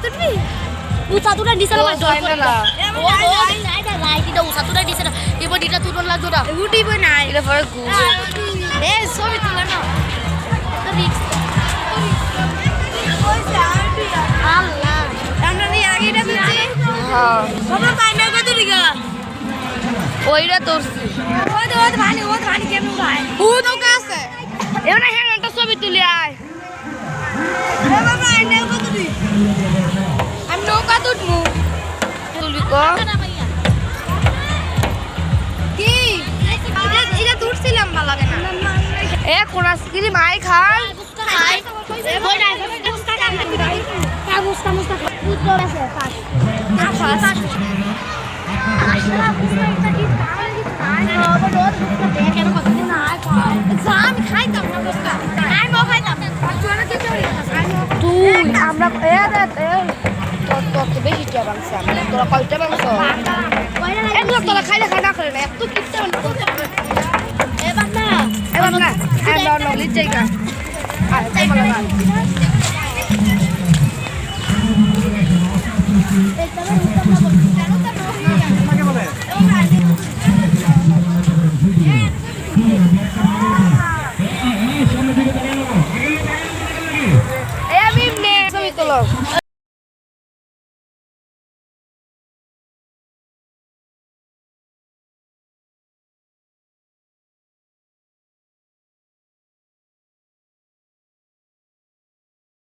তুলবি উঁচা তুলে নিচে না জয় না ও নাই না লাই দিটা উঁচা তুলে নিচে না এবার দিটা তুলন লাগতো না উঠিব না এটা পরে ঘুম এ ছবি তুলে না তো রিক্স আল্লাহ আমরা নি আগেটা তুলছি হ্যাঁ বাবা পাইনা কত দিগা ওইটা তোরছি ওই ভানি কেমন ভাই ও নৌকা আছে এমন হ্যাঁ একটা ছবি তুলি আয় এ বাবা আইনা কত দি আমি নৌকা তুলমু তুলবি কো কি এটা তুলছিলাম ভালো লাগে না এ কোন আইসক্রিম মাই খাই খাই কই না মুস্তা কা মুস্তা পুত্র আছে পাঁচ না পাঁচ আশরা মুস্তা এটা কি কামে কি খাই না ওটা রোজ মুস্তা দেখ কেন কত না জাম খাইতাম না মুস্তা আই মো খাইতাম জোরে কি করি তুই আমরা এ কত বেশি টা বাংছে আমরা তোরা কয়টা বাংছো এ তোরা খাইলে খাই না করে না এত কিপটা এ বাবা এ নলিজ জায়গা আর